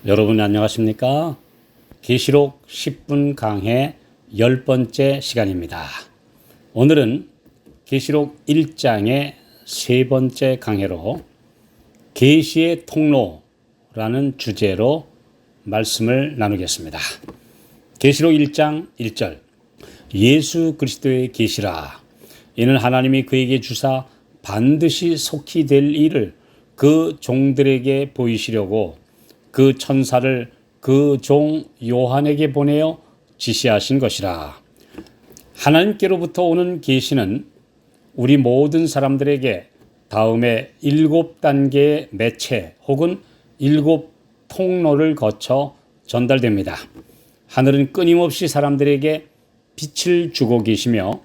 여러분 안녕하십니까? 계시록 10분 강해 10번째 시간입니다. 오늘은 계시록 1장의 세 번째 강해로 계시의 통로라는 주제로 말씀을 나누겠습니다. 계시록 1장 1절 예수 그리스도의 계시라. 이는 하나님이 그에게 주사 반드시 속히 될 일을 그 종들에게 보이시려고 그 천사를 그 종 요한에게 보내어 지시하신 것이라. 하나님께로부터 오는 계시는 우리 모든 사람들에게 다음에 7단계의 매체 혹은 7 통로를 거쳐 전달됩니다. 하늘은 끊임없이 사람들에게 빛을 주고 계시며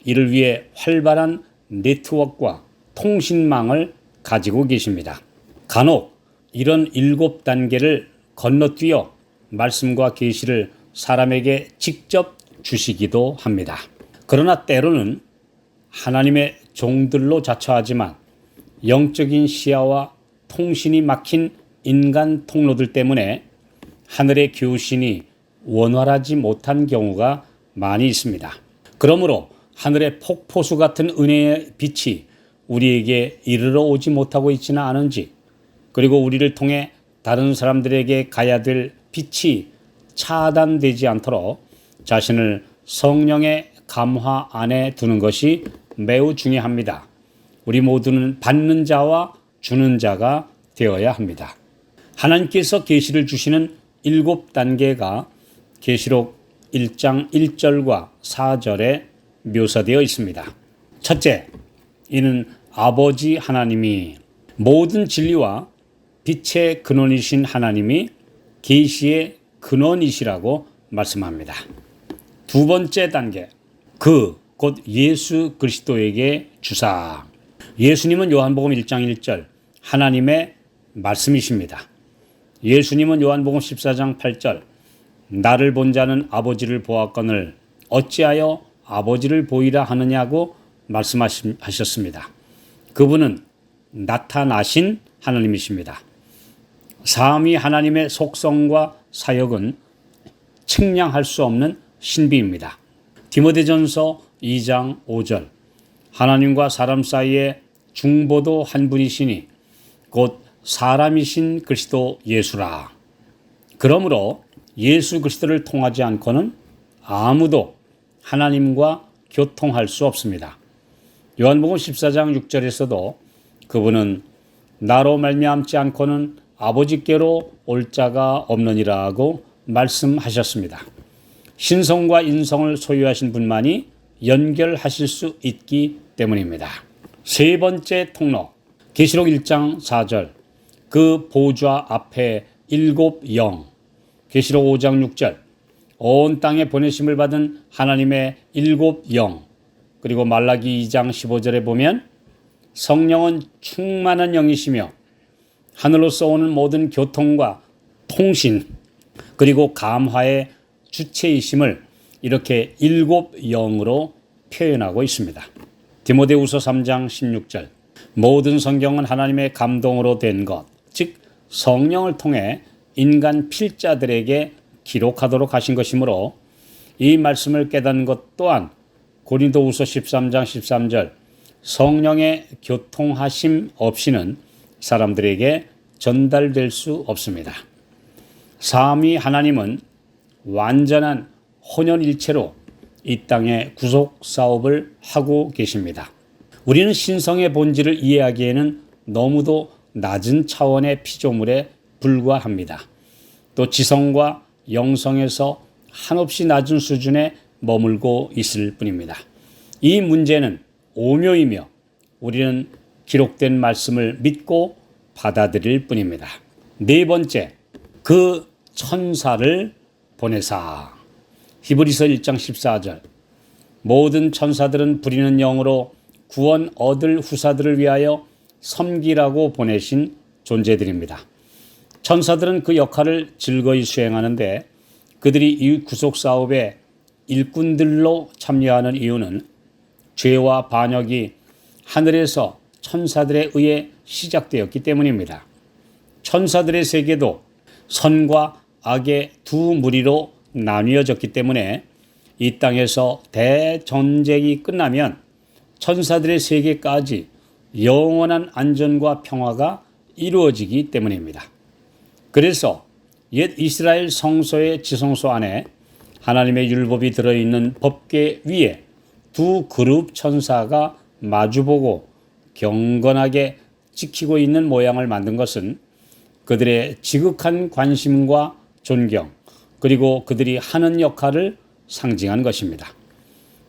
이를 위해 활발한 네트워크와 통신망을 가지고 계십니다. 간혹 이런 7단계를 건너뛰어 말씀과 계시를 사람에게 직접 주시기도 합니다. 그러나 때로는 하나님의 종들로 자처하지만 영적인 시야와 통신이 막힌 인간 통로들 때문에 하늘의 교신이 원활하지 못한 경우가 많이 있습니다. 그러므로 하늘의 폭포수 같은 은혜의 빛이 우리에게 이르러 오지 못하고 있지는 않은지, 그리고 우리를 통해 다른 사람들에게 가야 될 빛이 차단되지 않도록 자신을 성령의 감화 안에 두는 것이 매우 중요합니다. 우리 모두는 받는 자와 주는 자가 되어야 합니다. 하나님께서 계시를 주시는 7단계가 계시록 1장 1절과 4절에 묘사되어 있습니다. 첫째, 이는 아버지 하나님이 모든 진리와 빛의 근원이신 하나님이 계시의 근원이시라고 말씀합니다. 두 번째 단계, 곧 예수 그리스도에게 주사. 예수님은 요한복음 1장 1절 하나님의 말씀이십니다. 예수님은 요한복음 14장 8절 나를 본 자는 아버지를 보았거늘 어찌하여 아버지를 보이라 하느냐고 말씀하셨습니다. 그분은 나타나신 하나님이십니다. 삼위 하나님의 속성과 사역은 측량할 수 없는 신비입니다. 디모데전서 2장 5절 하나님과 사람 사이에 중보도 한 분이시니 곧 사람이신 그리스도 예수라. 그러므로 예수 그리스도를 통하지 않고는 아무도 하나님과 교통할 수 없습니다. 요한복음 14장 6절에서도 그분은 나로 말미암지 않고는 아버지께로 올 자가 없느니라고 말씀하셨습니다. 신성과 인성을 소유하신 분만이 연결하실 수 있기 때문입니다. 세 번째 통로, 계시록 1장 4절 그 보좌 앞에 7 영, 계시록 5장 6절 온 땅에 보내심을 받은 하나님의 7 영, 그리고 말라기 2장 15절에 보면 성령은 충만한 영이시며 하늘로서 오는 모든 교통과 통신 그리고 감화의 주체이심을 이렇게 7 영으로 표현하고 있습니다. 디모데후서 3장 16절 모든 성경은 하나님의 감동으로 된 것, 즉 성령을 통해 인간 필자들에게 기록하도록 하신 것이므로 이 말씀을 깨닫는 것 또한 고린도후서 13장 13절 성령의 교통하심 없이는 사람들에게 전달될 수 없습니다. 삼위 하나님은 완전한 혼연일체로 이 땅에 구속 사업을 하고 계십니다. 우리는 신성의 본질을 이해하기에는 너무도 낮은 차원의 피조물에 불과합니다. 또 지성과 영성에서 한없이 낮은 수준에 머물고 있을 뿐입니다. 이 문제는 오묘이며 우리는 기록된 말씀을 믿고 받아들일 뿐입니다. 네 번째, 그 천사를 보내사. 히브리서 1장 14절 모든 천사들은 부리는 영으로 구원 얻을 후사들을 위하여 섬기라고 보내신 존재들입니다. 천사들은 그 역할을 즐거이 수행하는데 그들이 이 구속 사업에 일꾼들로 참여하는 이유는 죄와 반역이 하늘에서 천사들에 의해 시작되었기 때문입니다. 천사들의 세계도 선과 악의 두 무리로 나뉘어졌기 때문에 이 땅에서 대전쟁이 끝나면 천사들의 세계까지 영원한 안전과 평화가 이루어지기 때문입니다. 그래서 옛 이스라엘 성소의 지성소 안에 하나님의 율법이 들어있는 법궤 위에 두 그룹 천사가 마주보고 경건하게 지키고 있는 모양을 만든 것은 그들의 지극한 관심과 존경, 그리고 그들이 하는 역할을 상징한 것입니다.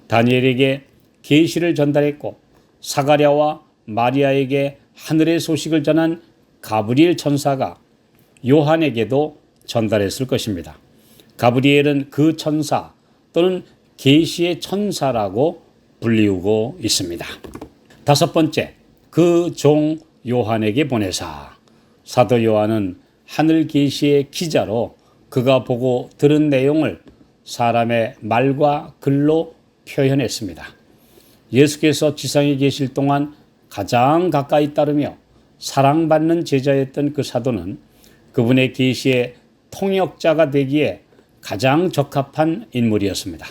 다니엘에게 계시를 전달했고 사가랴와 마리아에게 하늘의 소식을 전한 가브리엘 천사가 요한에게도 전달했을 것입니다. 가브리엘은 그 천사 또는 계시의 천사라고 불리우고 있습니다. 다섯 번째, 그 종 요한에게 보내사. 사도 요한은 하늘 계시의 기자로 그가 보고 들은 내용을 사람의 말과 글로 표현했습니다. 예수께서 지상에 계실 동안 가장 가까이 따르며 사랑받는 제자였던 그 사도는 그분의 계시의 통역자가 되기에 가장 적합한 인물이었습니다.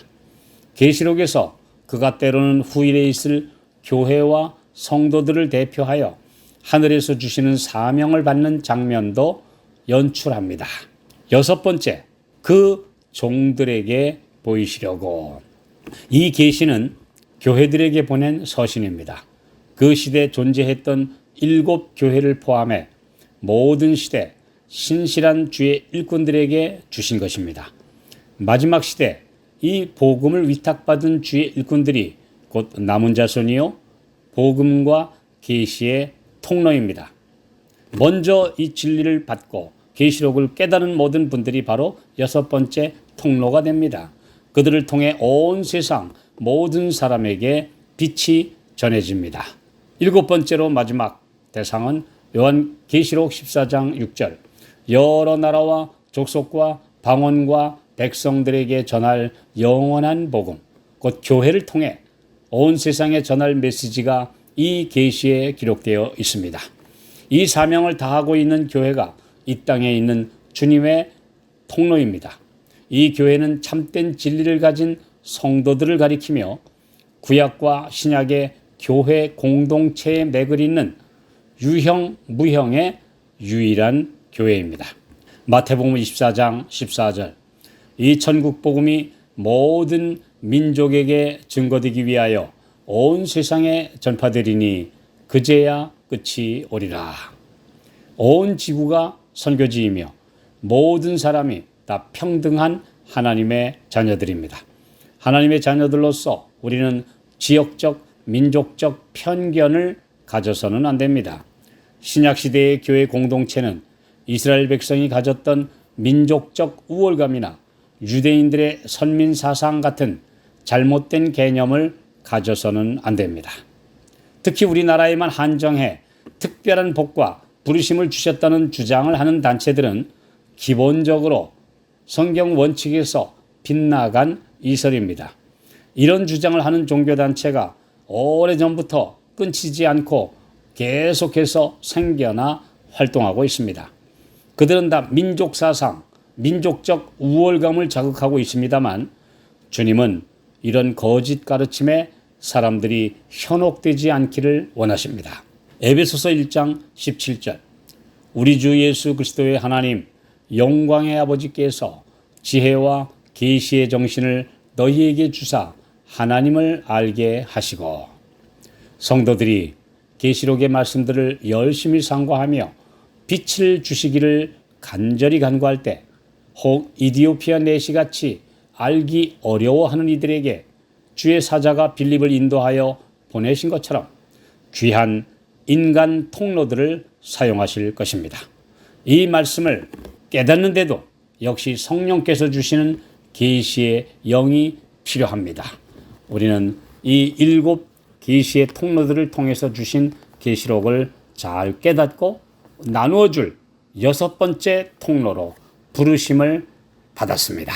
계시록에서 그가 때로는 후일에 있을 교회와 성도들을 대표하여 하늘에서 주시는 사명을 받는 장면도 연출합니다. 여섯 번째, 그 종들에게 보이시려고. 이 계시는 교회들에게 보낸 서신입니다. 그 시대에 존재했던 7 교회를 포함해 모든 시대 신실한 주의 일꾼들에게 주신 것입니다. 마지막 시대 이 복음을 위탁받은 주의 일꾼들이 곧 남은 자손이요 복음과 계시의 통로입니다. 먼저 이 진리를 받고 계시록을 깨달은 모든 분들이 바로 여섯 번째 통로가 됩니다. 그들을 통해 온 세상 모든 사람에게 빛이 전해집니다. 일곱 번째로 마지막 대상은 요한 계시록 14장 6절. 여러 나라와 족속과 방언과 백성들에게 전할 영원한 복음, 곧 교회를 통해 온 세상에 전할 메시지가 이 계시에 기록되어 있습니다. 이 사명을 다하고 있는 교회가 이 땅에 있는 주님의 통로입니다. 이 교회는 참된 진리를 가진 성도들을 가리키며 구약과 신약의 교회 공동체의 맥을 잇는 유형, 무형의 유일한 교회입니다. 마태복음 24장 14절. 이 천국 복음이 모든 민족에게 증거되기 위하여 온 세상에 전파되리니 그제야 끝이 오리라. 온 지구가 선교지이며 모든 사람이 다 평등한 하나님의 자녀들입니다. 하나님의 자녀들로서 우리는 지역적, 민족적 편견을 가져서는 안 됩니다. 신약시대의 교회 공동체는 이스라엘 백성이 가졌던 민족적 우월감이나 유대인들의 선민 사상 같은 잘못된 개념을 가져서는 안 됩니다. 특히 우리나라에만 한정해 특별한 복과 부르심을 주셨다는 주장을 하는 단체들은 기본적으로 성경 원칙에서 빗나간 이설입니다. 이런 주장을 하는 종교단체가 오래전부터 끊이지 않고 계속해서 생겨나 활동하고 있습니다. 그들은 다 민족사상, 민족적 우월감을 자극하고 있습니다만 주님은 이런 거짓 가르침에 사람들이 현혹되지 않기를 원하십니다. 에베소서 1장 17절. 우리 주 예수 그리스도의 하나님 영광의 아버지께서 지혜와 계시의 정신을 너희에게 주사 하나님을 알게 하시고. 성도들이 계시록의 말씀들을 열심히 상고하며 빛을 주시기를 간절히 간구할 때 혹 이디오피아 내시같이 알기 어려워하는 이들에게 주의 사자가 빌립을 인도하여 보내신 것처럼 귀한 인간 통로들을 사용하실 것입니다. 이 말씀을 깨닫는데도 역시 성령께서 주시는 계시의 영이 필요합니다. 우리는 이 7 계시의 통로들을 통해서 주신 계시록을 잘 깨닫고 나누어 줄 6번째 통로로 부르심을 받았습니다.